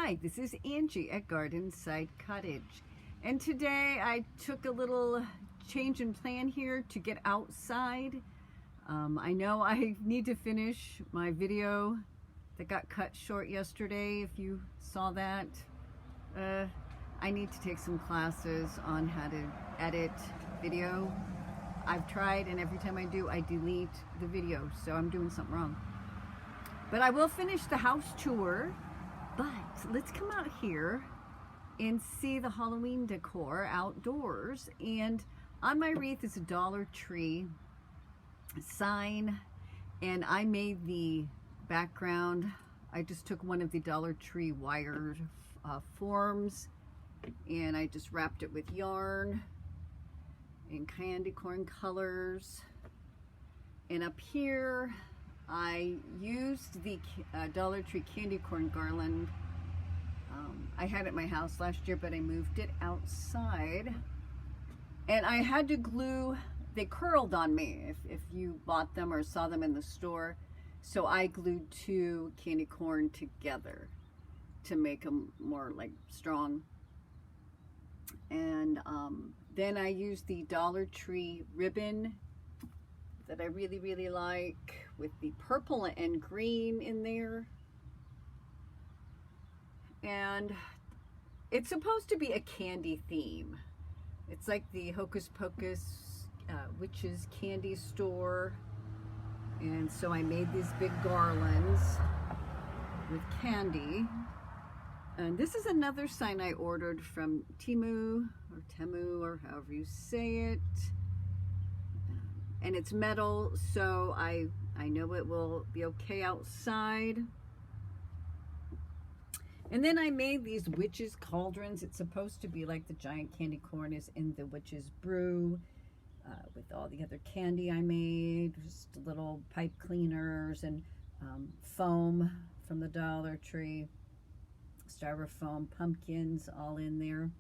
Hi, this is Angie at Gardenside Cottage, and today I took a little change in plan here to get outside. I know I need to finish my video that got cut short yesterday, if you saw that. I need to take some classes on how to edit video. I've tried, and every time I do, I delete the video, so I'm doing something wrong. But I will finish the house tour. But let's come out here and see the Halloween decor outdoors. And on my wreath is a Dollar Tree sign, and I made the background. I just took one of the Dollar Tree wired forms, and I just wrapped it with yarn and candy corn colors. And up here I used the Dollar Tree candy corn garland. I had it at my house last year, but I moved it outside. And I had to glue, they curled on me if you bought them or saw them in the store. So I glued two candy corn together to make them more like strong. And then I used the Dollar Tree ribbon that I really like, with the purple and green in there. And it's supposed to be a candy theme. It's like the Hocus Pocus witch's candy store. And so I made these big garlands with candy. And this is another sign I ordered from Temu or however you say it. And it's metal, so I know it will be okay outside. And then I made these witch's cauldrons. It's supposed to be like the giant candy corn is in the witch's brew, with all the other candy I made, just little pipe cleaners and foam from the Dollar Tree, styrofoam, pumpkins all in there.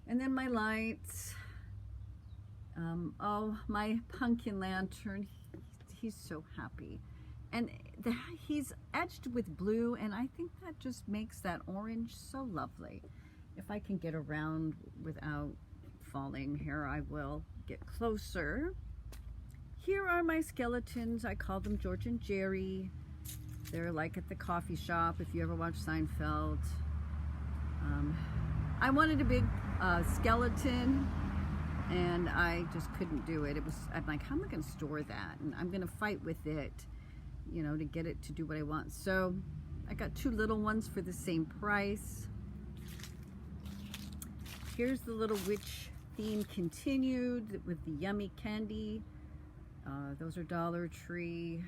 And then my lights. Oh, my pumpkin lantern, he's so happy. And he's edged with blue, and I think that just makes that orange so lovely. If I can get around without falling here, I will get closer. Here are my skeletons. I call them George and Jerry. They're like at the coffee shop, if you ever watch Seinfeld. I wanted a big skeleton, and I just couldn't do it. I'm like, how am I going to store that? And I'm going to fight with it, you know, to get it to do what I want. So I got two little ones for the same price. Here's the little witch theme continued with the yummy candy. Those are Dollar Tree.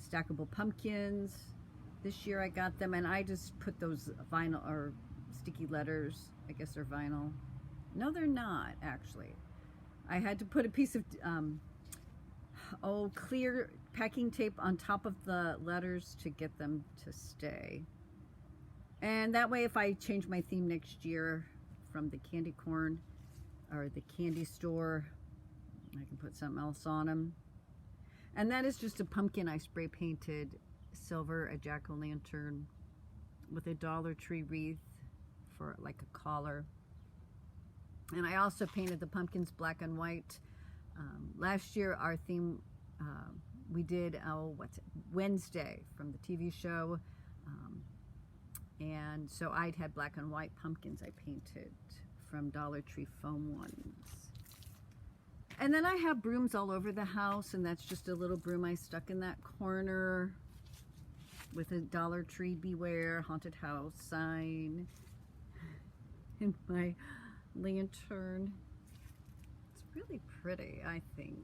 Stackable pumpkins. This year I got them, and I just put those vinyl or sticky letters. I guess they're vinyl. No, they're not, actually. I had to put a piece of clear packing tape on top of the letters to get them to stay. And that way, if I change my theme next year from the candy corn or the candy store, I can put something else on them. And that is just a pumpkin I spray painted silver, a jack-o'-lantern with a Dollar Tree wreath for like a collar. And I also painted the pumpkins black and white. Last year, our theme, we did, Wednesday from the TV show. And so I'd had black and white pumpkins I painted from Dollar Tree foam ones. And then I have brooms all over the house, and that's just a little broom I stuck in that corner with a Dollar Tree Beware Haunted House sign. And my lantern. It's really pretty, I think.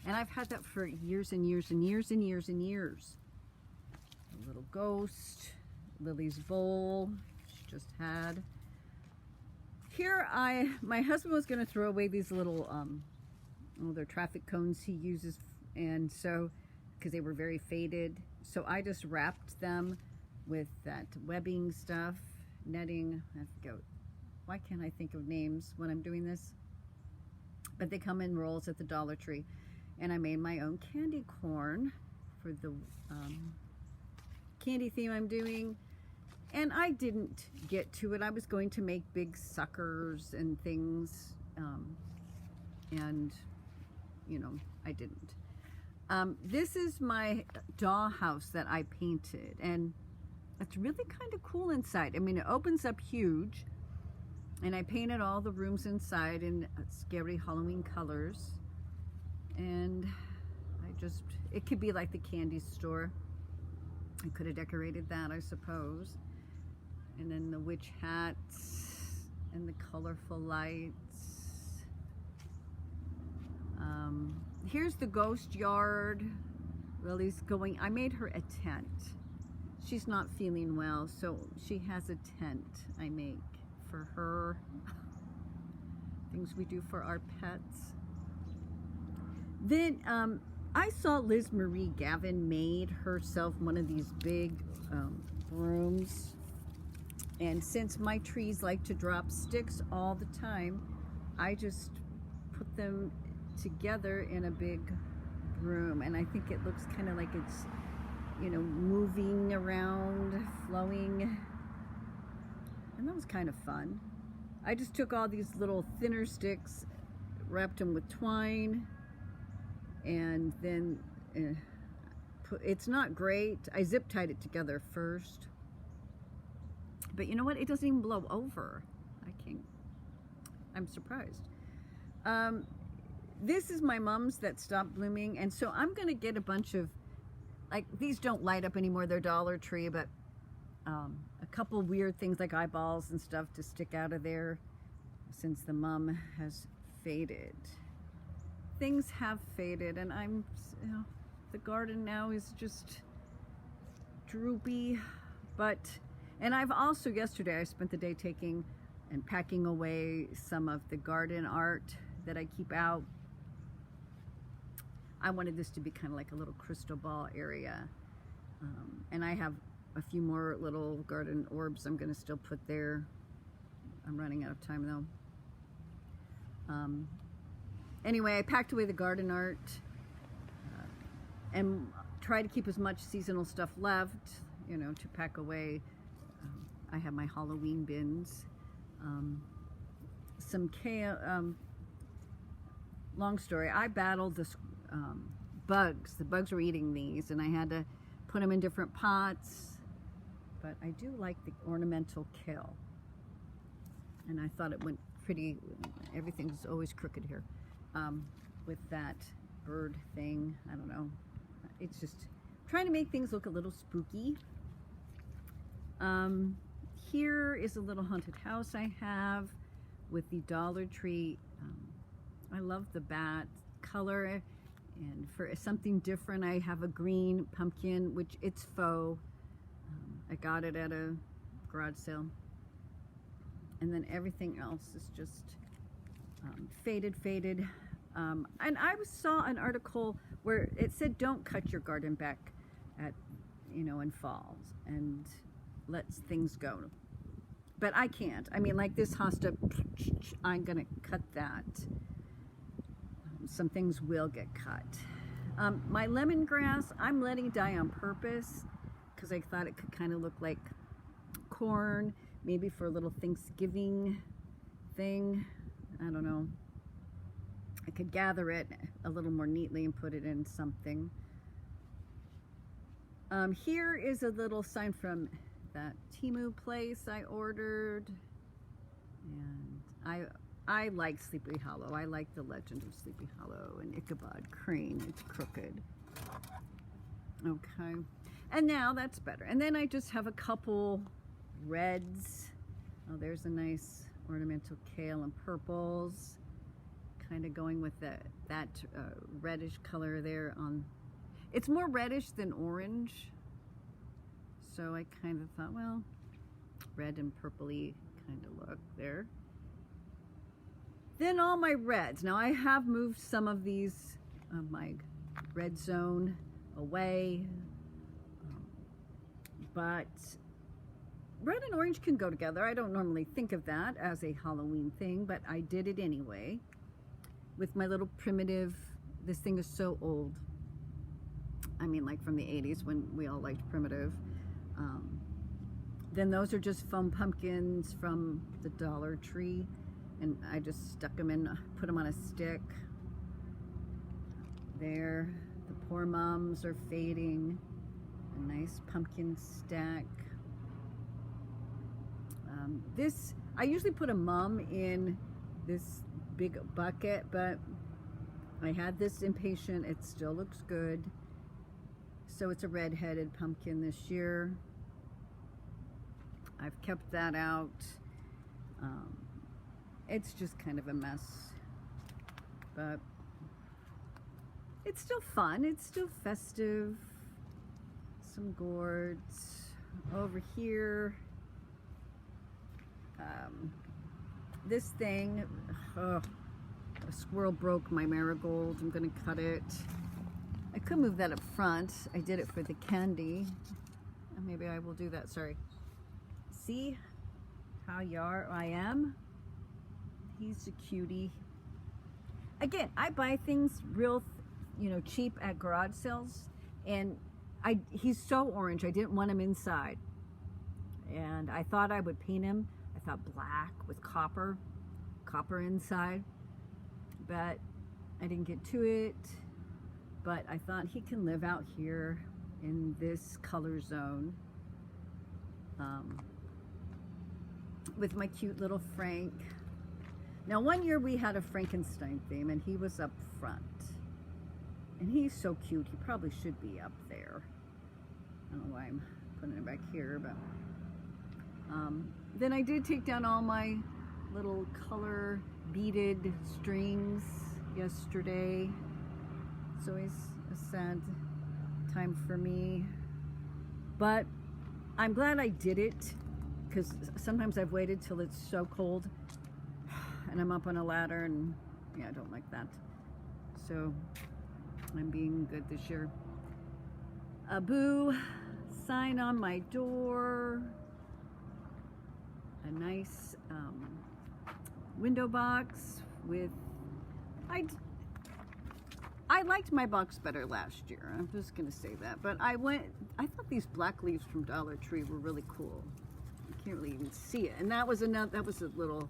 And I've had that for years and years and years and years and years. A little ghost, Lily's bowl she just had. Here my husband was going to throw away these little they're traffic cones he uses, and so because they were very faded, so I just wrapped them with that webbing stuff, netting. I forget. Why can't I think of names when I'm doing this? But they come in rolls at the Dollar Tree. And I made my own candy corn for the candy theme I'm doing. And I didn't get to it. I was going to make big suckers and things. And, you know, I didn't. This is my dollhouse that I painted. And it's really kind of cool inside. I mean, it opens up huge. And I painted all the rooms inside in scary Halloween colors. And it could be like the candy store. I could have decorated that, I suppose. And then the witch hats and the colorful lights. Here's the ghost yard. Lily's going, I made her a tent. She's not feeling well, so she has a tent I make for her. Things we do for our pets. Then I saw Liz Marie Gavin made herself one of these big brooms. And since my trees like to drop sticks all the time, I just put them together in a big broom. And I think it looks kind of like it's, you know, moving around, flowing. And that was kind of fun. I just took all these little thinner sticks, wrapped them with twine, and then it's not great. I zip tied it together first. But you know what? It doesn't even blow over. I'm surprised. This is my mum's that stopped blooming. And so I'm going to get a bunch of, like, these don't light up anymore. They're Dollar Tree, but a couple weird things like eyeballs and stuff to stick out of there since the mum has faded. Things have faded, and the garden now is just droopy. And I've also, yesterday I spent the day taking and packing away some of the garden art that I keep out. I wanted this to be kind of like a little crystal ball area. And I have a few more little garden orbs I'm going to still put there. I'm running out of time though. Anyway, I packed away the garden art and try to keep as much seasonal stuff left, you know, to pack away. I have my Halloween bins. Some kale. Long story. I battled the bugs. The bugs were eating these, and I had to put them in different pots. But I do like the ornamental kale, and I thought it went pretty. Everything's always crooked here with that bird thing. I don't know. It's just trying to make things look a little spooky. Here is a little haunted house I have with the Dollar Tree. I love the bat color, and for something different I have a green pumpkin, which it's faux. I got it at a garage sale. And then everything else is just faded. And I saw an article where it said don't cut your garden back at, you know, in falls and let things go. But I can't. I mean, like this hosta, I'm gonna cut that. Some things will get cut. My lemongrass, I'm letting die on purpose because I thought it could kind of look like corn, maybe for a little Thanksgiving thing. I don't know. I could gather it a little more neatly and put it in something. Here is a little sign from that Temu place I ordered, and I like Sleepy Hollow. I like the Legend of Sleepy Hollow and Ichabod Crane. It's crooked. Okay, and now that's better. And then I just have a couple reds. Oh, there's a nice ornamental kale and purples, kind of going with that reddish color there on. It's more reddish than orange. So I kind of thought, well, red and purpley kind of look there. Then all my reds. Now I have moved some of these, my red zone away. But red and orange can go together. I don't normally think of that as a Halloween thing, but I did it anyway. With my little primitive, this thing is so old. I mean, like from the 80s when we all liked primitive. Then those are just foam pumpkins from the Dollar Tree, and I just stuck them in, put them on a stick. There, the poor mums are fading. A nice pumpkin stack. This, I usually put a mum in this big bucket, but I had this impatient. It still looks good. So it's a red-headed pumpkin this year. I've kept that out. It's just kind of a mess, but it's still fun. It's still festive. Some gourds over here. This thing, a squirrel broke my marigold. I'm gonna cut it. I could move that up front. I did it for the candy. Maybe I will do that, sorry. See how I am? He's a cutie. Again, I buy things real, cheap at garage sales, and he's so orange. I didn't want him inside, and I thought I would paint him. I thought black with copper inside, but I didn't get to it. But I thought he can live out here in this color zone with my cute little Frank. Now, one year we had a Frankenstein theme, and he was up front, and he's so cute. He probably should be up there. I don't know why I'm putting it back here, but then I did take down all my little color beaded strings yesterday. It's always a sad time for me, but I'm glad I did it, because sometimes I've waited till it's so cold and I'm up on a ladder, and yeah, I don't like that. So I'm being good this year. A boo sign on my door. A nice window box with, I liked my box better last year. I'm just gonna say that. But I thought these black leaves from Dollar Tree were really cool. You can't really even see it. And that was a little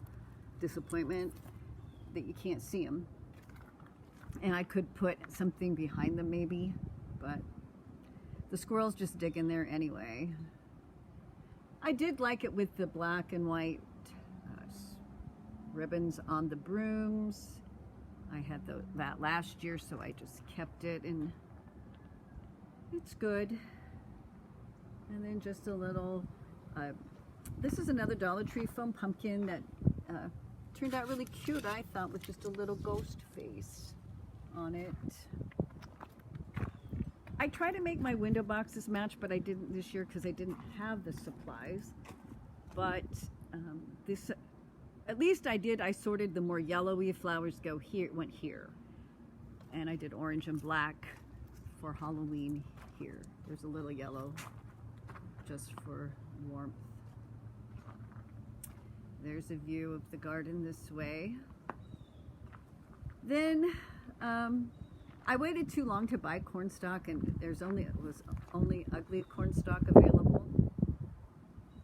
disappointment that you can't see them. And I could put something behind them maybe, but the squirrels just dig in there anyway. I did like it with the black and white ribbons on the brooms. I had that last year, so I just kept it, and it's good. And then just a little, this is another Dollar Tree foam pumpkin that turned out really cute, I thought, with just a little ghost face on it. I try to make my window boxes match, but I didn't this year because I didn't have the supplies. But this, at least I did. I sorted the more yellowy flowers went here, and I did orange and black for Halloween here. There's a little yellow just for warmth. There's a view of the garden this way. Then I waited too long to buy cornstalk, and it was only ugly cornstalk available.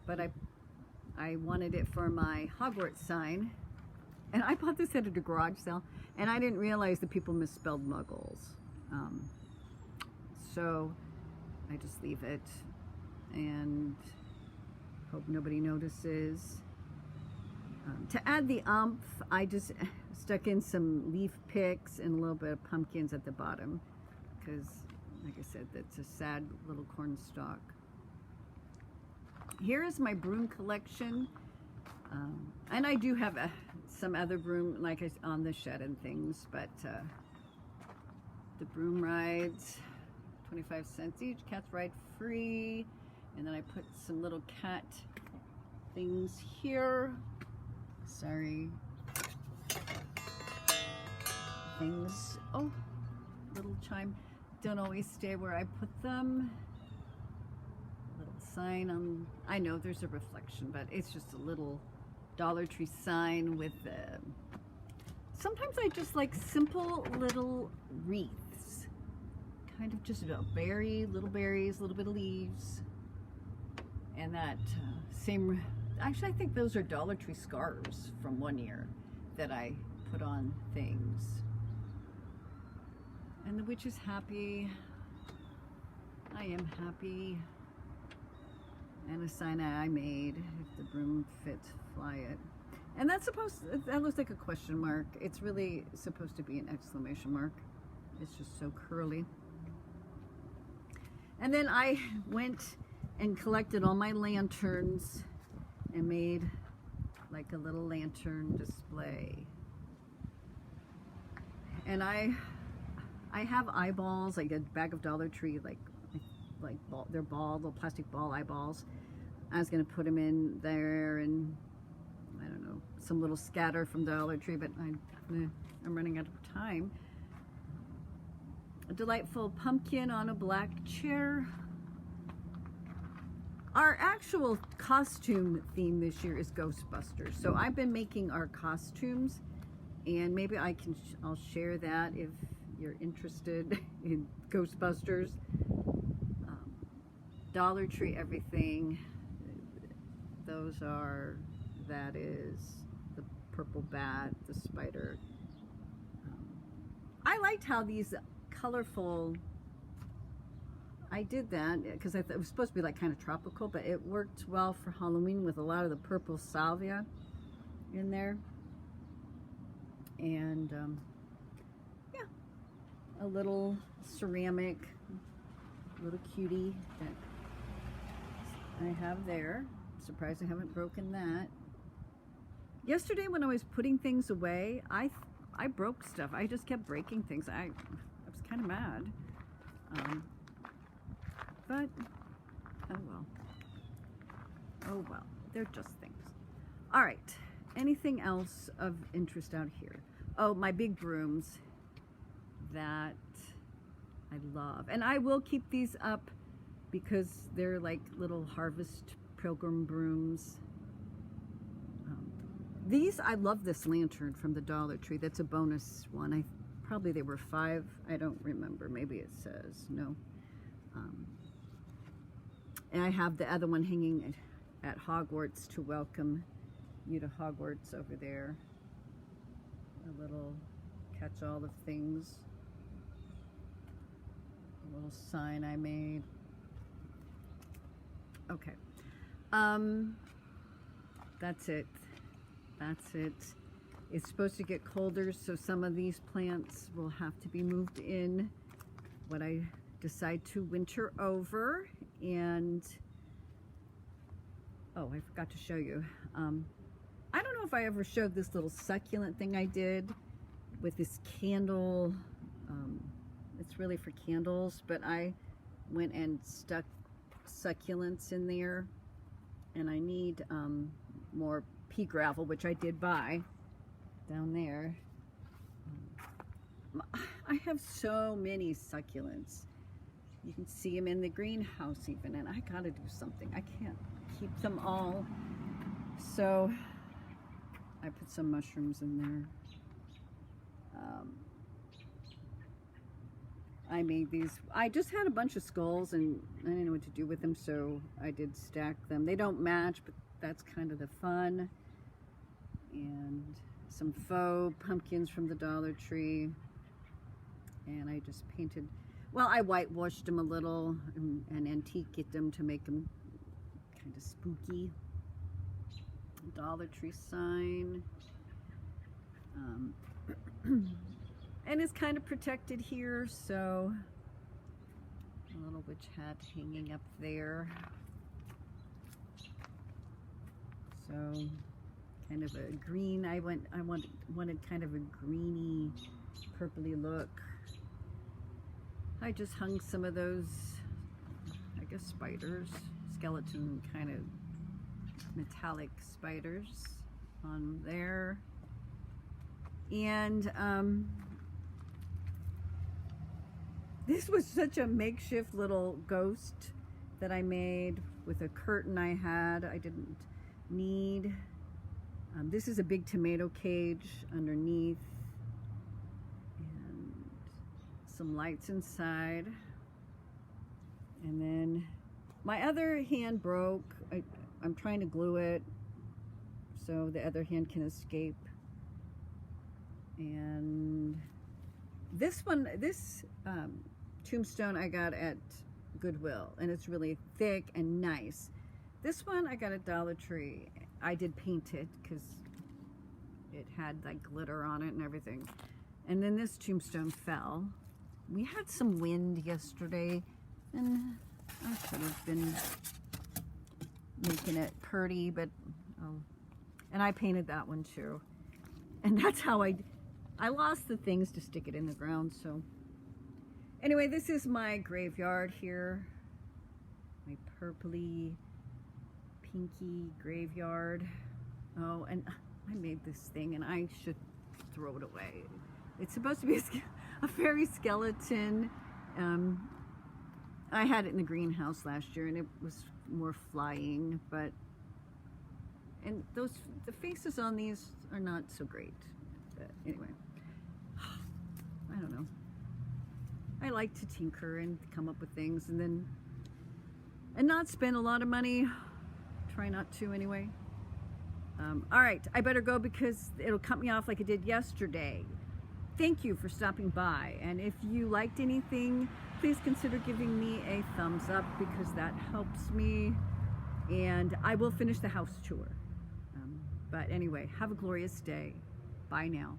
But I wanted it for my Hogwarts sign, and I bought this at a garage sale, and I didn't realize that people misspelled muggles. So I just leave it and hope nobody notices. To add the umph, I just stuck in some leaf picks and a little bit of pumpkins at the bottom, because, like I said, that's a sad little cornstalk. Here is my broom collection, and I do have some other broom, like on the shed and things, but the broom rides, 25 cents each, cats ride free, and then I put some little cat things here. Sorry. Things, oh, little chime, don't always stay where I put them. Little sign on, I know there's a reflection, but it's just a little Dollar Tree sign with sometimes I just like simple little wreaths, kind of just a little berries, a little bit of leaves. And that same, actually I think those are Dollar Tree scarves from one year that I put on things. And the witch is happy. I am happy. And a sign I made, if the broom fits, fly it. And that's that looks like a question mark. It's really supposed to be an exclamation mark. It's just so curly. And then I went and collected all my lanterns and made like a little lantern display. And I have eyeballs, like a bag of Dollar Tree, like they're little plastic ball eyeballs. I was gonna put them in there, and I don't know, some little scatter from Dollar Tree, but I'm running out of time. A delightful pumpkin on a black chair. Our actual costume theme this year is Ghostbusters. So I've been making our costumes, and maybe I'll share that if you're interested in Ghostbusters. Dollar Tree everything. That is the purple bat, the spider. I liked how these colorful, I did that because I thought it was supposed to be like kind of tropical, but it worked well for Halloween with a lot of the purple salvia in there. And yeah, a little ceramic, little cutie that I have there. Surprised I haven't broken that. Yesterday when I was putting things away, I broke stuff. I just kept breaking things. I was kind of mad. But, oh well. Oh well, they're just things. All right, anything else of interest out here? Oh, my big brooms that I love. And I will keep these up because they're like little harvest pilgrim brooms. I love this lantern from the Dollar Tree. That's a bonus one. Probably they were $5. I don't remember. Maybe it says no. And I have the other one hanging at Hogwarts to welcome you to Hogwarts over there. A little catch-all of things. A little sign I made. Okay. That's it. That's it. It's supposed to get colder, so some of these plants will have to be moved in when I decide to winter over. And oh, I forgot to show you. I don't know if I ever showed this little succulent thing I did with this candle. It's really for candles, but I went and stuck succulents in there, and I need more pea gravel, which I did buy down there. I have so many succulents. You can see them in the greenhouse even, and I gotta do something. I can't keep them all. So I put some mushrooms in there. I made these. I just had a bunch of skulls and I didn't know what to do with them, so I did stack them. They don't match, but that's kind of the fun. And some faux pumpkins from the Dollar Tree. And I just painted, well, I whitewashed them a little and antiqued them to make them kind of spooky. Dollar Tree sign. And it's kind of protected here, so a little witch hat hanging up there. So kind of a green. I wanted kind of a greeny, purpley look. I just hung some of those, I guess, spiders, skeleton kind of metallic spiders on there. And this was such a makeshift little ghost that I made with a curtain I had. I didn't need. This is a big tomato cage underneath, and some lights inside. And then My other hand broke. I'm trying to glue it so the other hand can escape. And this one, this tombstone I got at Goodwill, and it's really thick and nice. This one I got at Dollar Tree. I did paint it because it had like glitter on it and everything. And then this tombstone fell. We had some wind yesterday, and I should have been making it pretty, but and I painted that one too. And that's how I lost the things to stick it in the ground. So anyway, this is my graveyard here, my purpley pinky graveyard. Oh, and I made this thing and I should throw it away. It's supposed to be a fairy skeleton. I had it in the greenhouse last year and it was more flying, and the faces on these are not so great. But anyway, I don't know. I like to tinker and come up with things and not spend a lot of money. Try not to anyway. All right, I better go because it'll cut me off like it did yesterday. Thank you for stopping by, and if you liked anything, please consider giving me a thumbs up because that helps me, and I will finish the house tour. But anyway, have a glorious day. Bye now.